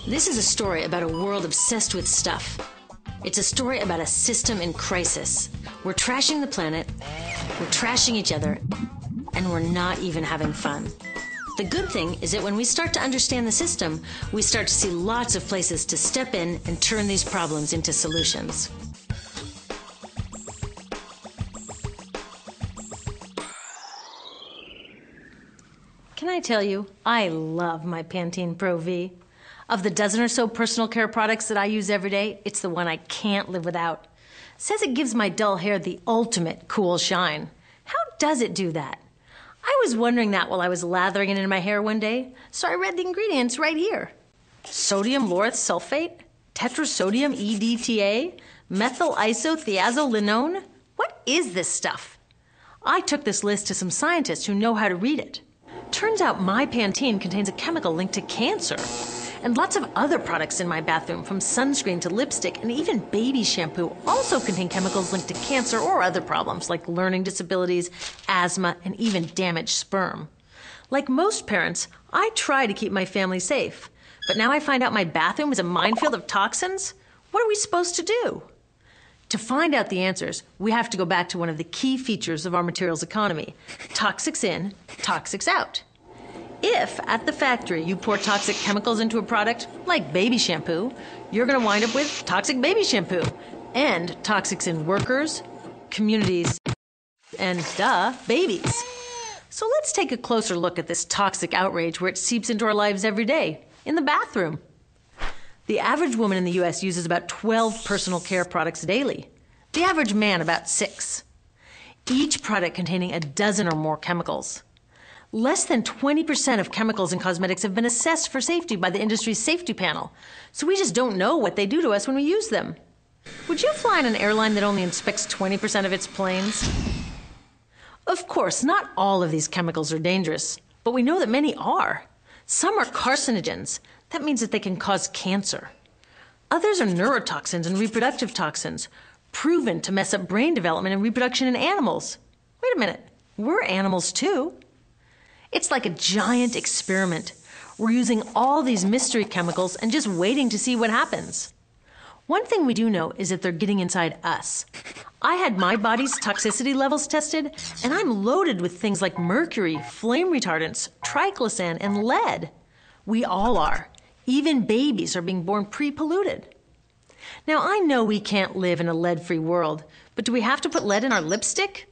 This is a story about a world obsessed with stuff. It's a story about a system in crisis. We're trashing the planet, we're trashing each other, and we're not even having fun. The good thing is that when we start to understand the system, we start to see lots of places to step in and turn these problems into solutions. Can I tell you, I love my Pantene Pro V. Of the dozen or so personal care products that I use every day, it's the one I can't live without. It says it gives my dull hair the ultimate cool shine. How does it do that? I was wondering that while I was lathering it in my hair one day, so I read the ingredients right here. Sodium lauryl sulfate, Tetrasodium Edta, methyl isothiazolinone. What is this stuff? I took this list to some scientists who know how to read it. Turns out my Pantene contains a chemical linked to cancer. And lots of other products in my bathroom, from sunscreen to lipstick and even baby shampoo, also contain chemicals linked to cancer or other problems like learning disabilities, asthma, and even damaged sperm. Like most parents, I try to keep my family safe. But now I find out my bathroom is a minefield of toxins? What are we supposed to do? To find out the answers, we have to go back to one of the key features of our materials economy: toxics in, toxics out. If, at the factory, you pour toxic chemicals into a product, like baby shampoo, you're going to wind up with toxic baby shampoo, and toxics in workers, communities, and, babies. So let's take a closer look at this toxic outrage where it seeps into our lives every day, in the bathroom. The average woman in the U.S. uses about 12 personal care products daily. The average man about 6. Each product containing a dozen or more chemicals. Less than 20% of chemicals in cosmetics have been assessed for safety by the industry's safety panel, so we just don't know what they do to us when we use them. Would you fly on an airline that only inspects 20% of its planes? Of course, not all of these chemicals are dangerous, but we know that many are. Some are carcinogens. That means that they can cause cancer. Others are neurotoxins and reproductive toxins, proven to mess up brain development and reproduction in animals. Wait a minute, we're animals too. It's like a giant experiment. We're using all these mystery chemicals and just waiting to see what happens. One thing we do know is that they're getting inside us. I had my body's toxicity levels tested, and I'm loaded with things like mercury, flame retardants, triclosan, and lead. We all are. Even babies are being born pre-polluted. Now, I know we can't live in a lead-free world, but do we have to put lead in our lipstick?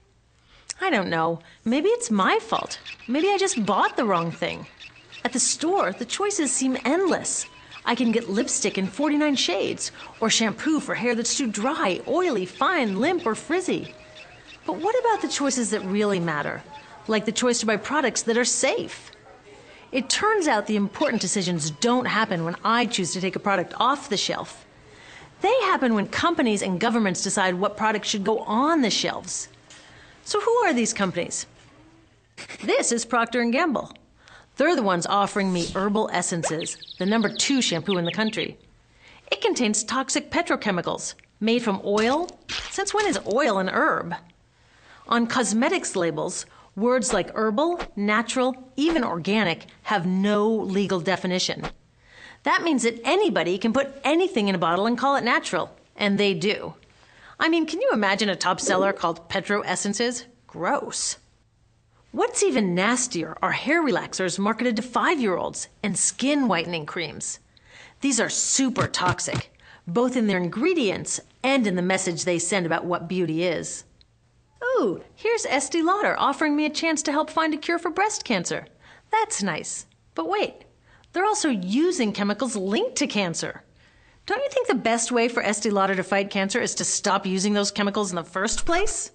I don't know. Maybe it's my fault. Maybe I just bought the wrong thing. At the store, the choices seem endless. I can get lipstick in 49 shades, or shampoo for hair that's too dry, oily, fine, limp, or frizzy. But what about the choices that really matter? Like the choice to buy products that are safe? It turns out the important decisions don't happen when I choose to take a product off the shelf. They happen when companies and governments decide what products should go on the shelves. So who are these companies? This is Procter & Gamble. They're the ones offering me Herbal Essences, the #2 shampoo in the country. It contains toxic petrochemicals, made from oil. Since when is oil an herb? On cosmetics labels, words like herbal, natural, even organic have no legal definition. That means that anybody can put anything in a bottle and call it natural, and they do. I mean, can you imagine a top seller called Petro Essences? Gross. What's even nastier are hair relaxers marketed to 5-year-olds and skin whitening creams. These are super toxic, both in their ingredients and in the message they send about what beauty is. Ooh, here's Estee Lauder offering me a chance to help find a cure for breast cancer. That's nice. But wait, they're also using chemicals linked to cancer. Don't you think the best way for Estee Lauder to fight cancer is to stop using those chemicals in the first place?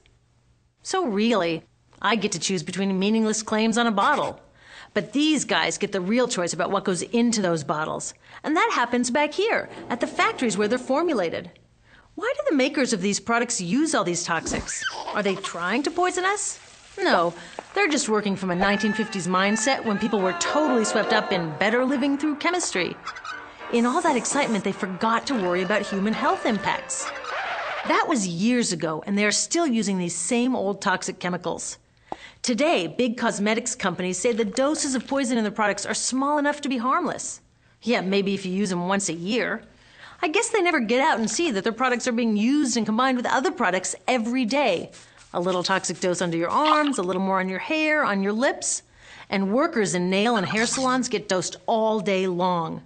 So really, I get to choose between meaningless claims on a bottle. But these guys get the real choice about what goes into those bottles. And that happens back here, at the factories where they're formulated. Why do the makers of these products use all these toxics? Are they trying to poison us? No, they're just working from a 1950s mindset when people were totally swept up in better living through chemistry. In all that excitement, they forgot to worry about human health impacts. That was years ago, and they are still using these same old toxic chemicals. Today, big cosmetics companies say the doses of poison in their products are small enough to be harmless. Yeah, maybe if you use them once a year. I guess they never get out and see that their products are being used and combined with other products every day. A little toxic dose under your arms, a little more on your hair, on your lips. And workers in nail and hair salons get dosed all day long.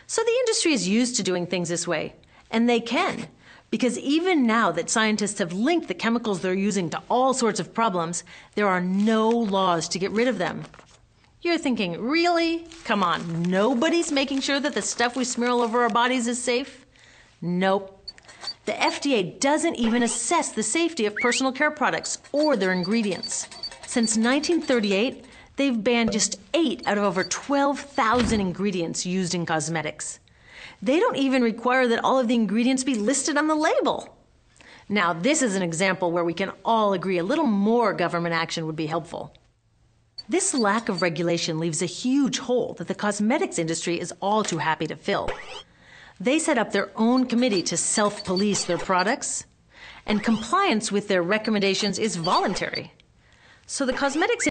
So the industry is used to doing things this way. And they can. Because even now that scientists have linked the chemicals they're using to all sorts of problems, there are no laws to get rid of them. You're thinking, really? Come on, nobody's making sure that the stuff we smear all over our bodies is safe? Nope. The FDA doesn't even assess the safety of personal care products or their ingredients. Since 1938, they've banned just 8 out of over 12,000 ingredients used in cosmetics. They don't even require that all of the ingredients be listed on the label. Now, this is an example where we can all agree a little more government action would be helpful. This lack of regulation leaves a huge hole that the cosmetics industry is all too happy to fill. They set up their own committee to self-police their products, and compliance with their recommendations is voluntary. So the cosmetics